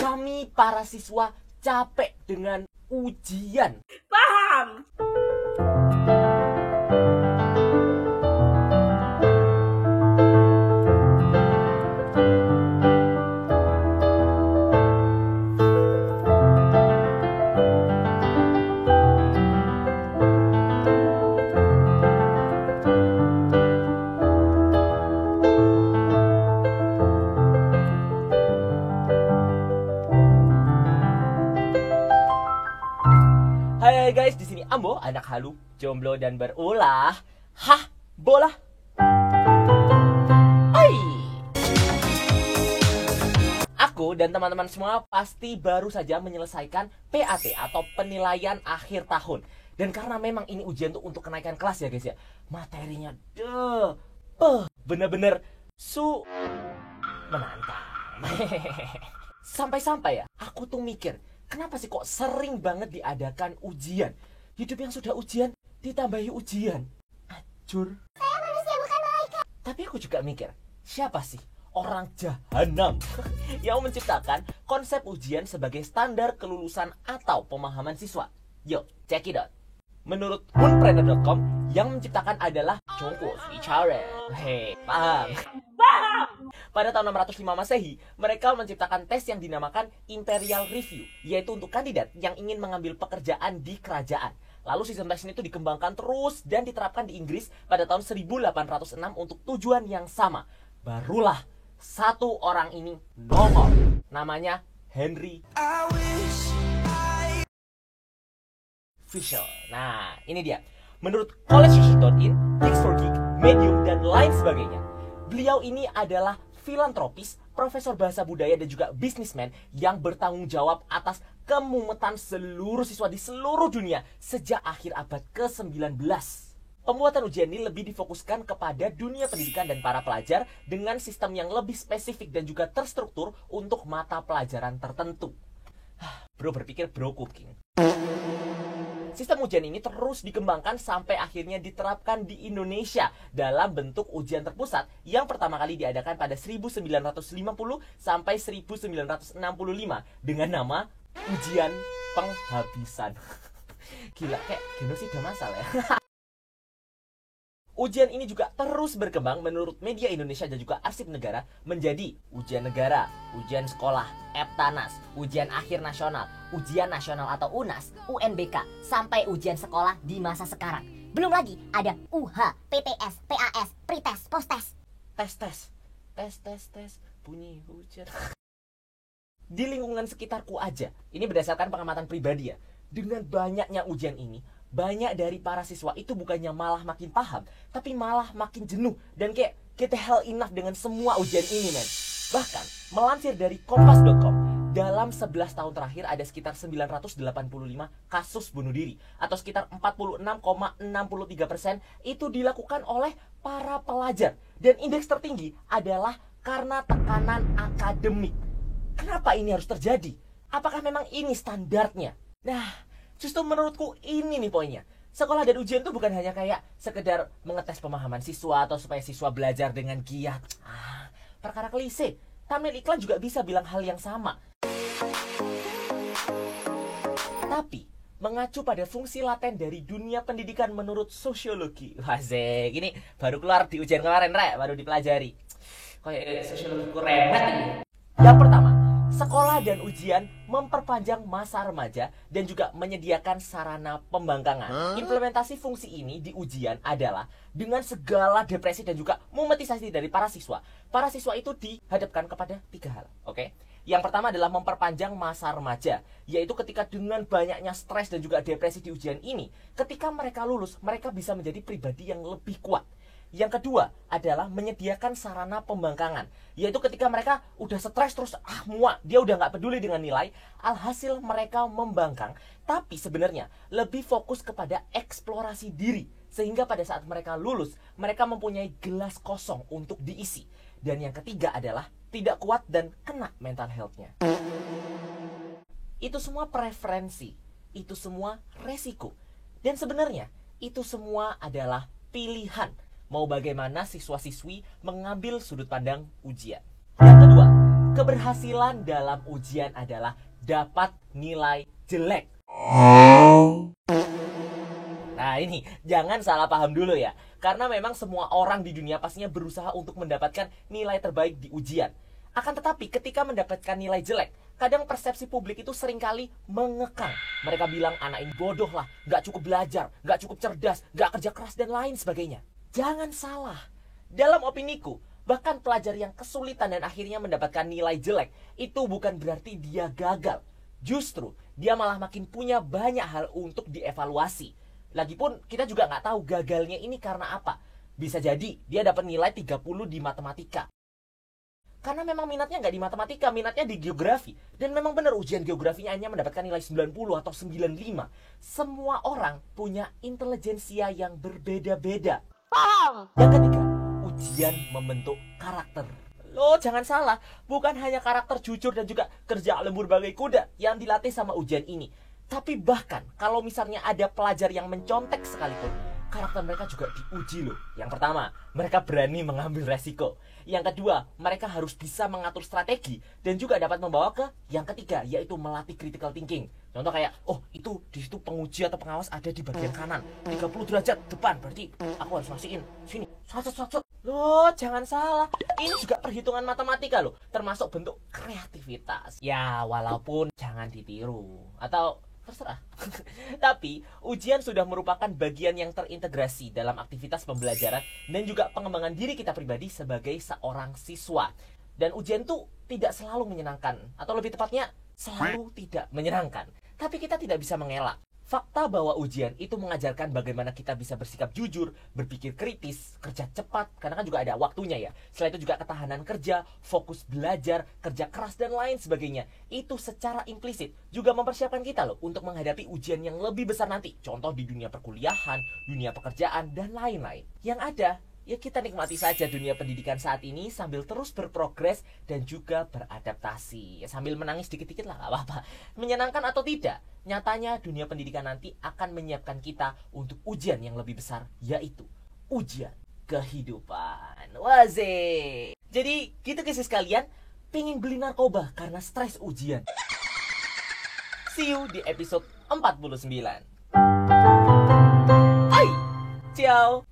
Kami para siswa capek dengan ujian. Paham? Hai guys, di sini Ambo, anak halu, jomblo dan berulah. Hah, bola. Hai. Aku dan teman-teman semua pasti baru saja menyelesaikan PAT atau penilaian akhir tahun. Dan karena memang ini ujian tuh untuk kenaikan kelas ya guys ya. Materinya bener-bener menantang. Sampai-sampai ya, aku tuh mikir, kenapa sih kok sering banget diadakan ujian? Hidup yang sudah ujian, ditambahi ujian. Acur. Saya manusia bukan malaikat. Tapi aku juga mikir, siapa sih orang jahanam yang menciptakan konsep ujian sebagai standar kelulusan atau pemahaman siswa? Yuk, check it out. Menurut Hunpreneur.com, yang menciptakan adalah Chongguo Fichare. Hei, paham? Pada tahun 605 Masehi, mereka menciptakan tes yang dinamakan Imperial Review, yaitu untuk kandidat yang ingin mengambil pekerjaan di kerajaan. Lalu sistem tes ini dikembangkan terus dan diterapkan di Inggris pada tahun 1806 untuk tujuan yang sama. Barulah satu orang ini nongol, namanya Henry Fischl. Nah, ini dia. Menurut collegesearch.in, Geeks4Geek, Medium, dan lain sebagainya, beliau ini adalah filantropis, profesor bahasa budaya, dan juga bisnismen yang bertanggung jawab atas kemumetan seluruh siswa di seluruh dunia sejak akhir abad ke-19. Pembuatan ujian ini lebih difokuskan kepada dunia pendidikan dan para pelajar dengan sistem yang lebih spesifik dan juga terstruktur untuk mata pelajaran tertentu. Bro berpikir bro cooking. Sistem ujian ini terus dikembangkan sampai akhirnya diterapkan di Indonesia dalam bentuk ujian terpusat yang pertama kali diadakan pada 1950 sampai 1965 dengan nama Ujian Penghabisan. Gila, kayak genosida masal ya. Ujian ini juga terus berkembang menurut media Indonesia dan juga arsip negara menjadi ujian negara, ujian sekolah, Eptanas, ujian akhir nasional, ujian nasional atau UNAS, UNBK, sampai ujian sekolah di masa sekarang. Belum lagi ada UH, PTS, PAS, Pretest, Postes. Tes, bunyi hujan. Di lingkungan sekitarku aja, ini berdasarkan pengamatan pribadi ya, dengan banyaknya ujian ini, banyak dari para siswa itu bukannya malah makin paham, tapi malah makin jenuh dan kayak get the hell enough dengan semua ujian ini, men. Bahkan, melansir dari kompas.com, dalam 11 tahun terakhir ada sekitar 985 kasus bunuh diri, atau sekitar 46,63% itu dilakukan oleh para pelajar. Dan indeks tertinggi adalah karena tekanan akademik. Kenapa ini harus terjadi? Apakah memang ini standarnya? Nah, justru menurutku ini nih poinnya. Sekolah dan ujian tuh bukan hanya kayak sekedar mengetes pemahaman siswa atau supaya siswa belajar dengan giat. Perkara klise. Thumbnail iklan juga bisa bilang hal yang sama. Tapi, mengacu pada fungsi laten dari dunia pendidikan menurut sosiologi. Wazek, ini baru keluar di ujian kemarin, Rek, baru dipelajari. Kayak sosiologi remet ini. Yang pertama, sekolah dan ujian memperpanjang masa remaja dan juga menyediakan sarana pembangkangan. Implementasi fungsi ini di ujian adalah dengan segala depresi dan juga motivasi dari para siswa. Para siswa itu dihadapkan kepada 3 hal, oke? Yang pertama adalah memperpanjang masa remaja, yaitu ketika dengan banyaknya stres dan juga depresi di ujian ini, ketika mereka lulus, mereka bisa menjadi pribadi yang lebih kuat. Yang kedua adalah menyediakan sarana pembangkangan, yaitu ketika mereka udah stres terus muak, dia udah nggak peduli dengan nilai, alhasil mereka membangkang, tapi sebenarnya lebih fokus kepada eksplorasi diri, sehingga pada saat mereka lulus, mereka mempunyai gelas kosong untuk diisi. Dan yang ketiga adalah tidak kuat dan kena mental health-nya. Itu semua preferensi, itu semua resiko, dan sebenarnya itu semua adalah pilihan. Mau bagaimana siswa-siswi mengambil sudut pandang ujian. Yang kedua, Keberhasilan dalam ujian adalah dapat nilai jelek. Nah ini, jangan salah paham dulu ya. Karena memang semua orang di dunia pastinya berusaha untuk mendapatkan nilai terbaik di ujian. Akan tetapi ketika mendapatkan nilai jelek, kadang persepsi publik itu seringkali mengekang. Mereka bilang anak ini bodoh lah, gak cukup belajar, gak cukup cerdas, gak kerja keras dan lain sebagainya. Jangan salah. Dalam opiniku, bahkan pelajar yang kesulitan dan akhirnya mendapatkan nilai jelek, itu bukan berarti dia gagal. Justru, dia malah makin punya banyak hal untuk dievaluasi. Lagipun kita juga nggak tahu gagalnya ini karena apa. Bisa jadi dia dapat nilai 30 di matematika. Karena memang minatnya nggak di matematika, minatnya di geografi. Dan memang benar ujian geografinya hanya mendapatkan nilai 90 atau 95. Semua orang punya intelijensia yang berbeda-beda. Yang ketiga, ujian membentuk karakter. Loh, jangan salah, bukan hanya karakter jujur dan juga kerja lembur bagai kuda yang dilatih sama ujian ini. Tapi bahkan kalau misalnya ada pelajar yang mencontek sekalipun, karakter mereka juga diuji loh. Yang pertama, mereka berani mengambil resiko. Yang kedua, mereka harus bisa mengatur strategi dan juga dapat membawa ke yang ketiga, yaitu melatih critical thinking. Contoh kayak, oh itu di situ penguji atau pengawas ada di bagian kanan, 30 derajat depan, berarti aku harus masukin sini. Loh, jangan salah. Ini juga perhitungan matematika loh, termasuk bentuk kreativitas. Ya, walaupun jangan ditiru atau terserah. Tapi, ujian sudah merupakan bagian yang terintegrasi dalam aktivitas pembelajaran dan juga pengembangan diri kita pribadi sebagai seorang siswa. Dan ujian tuh tidak selalu menyenangkan, atau lebih tepatnya selalu tidak menyenangkan. Tapi kita tidak bisa mengelak fakta bahwa ujian itu mengajarkan bagaimana kita bisa bersikap jujur, berpikir kritis, kerja cepat, karena kan juga ada waktunya ya. Selain itu juga ketahanan kerja, fokus belajar, kerja keras dan lain sebagainya. Itu secara implisit juga mempersiapkan kita loh untuk menghadapi ujian yang lebih besar nanti. Contoh di dunia perkuliahan, dunia pekerjaan, dan lain-lain. Yang ada, ya kita nikmati saja dunia pendidikan saat ini sambil terus berprogres dan juga beradaptasi. Ya, sambil menangis dikit-dikit lah, gak apa-apa. Menyenangkan atau tidak, nyatanya dunia pendidikan nanti akan menyiapkan kita untuk ujian yang lebih besar, yaitu ujian kehidupan. Waze. Jadi gitu guys sekalian, pengen beli narkoba karena stres ujian. See you di episode 49. Hai, ciao.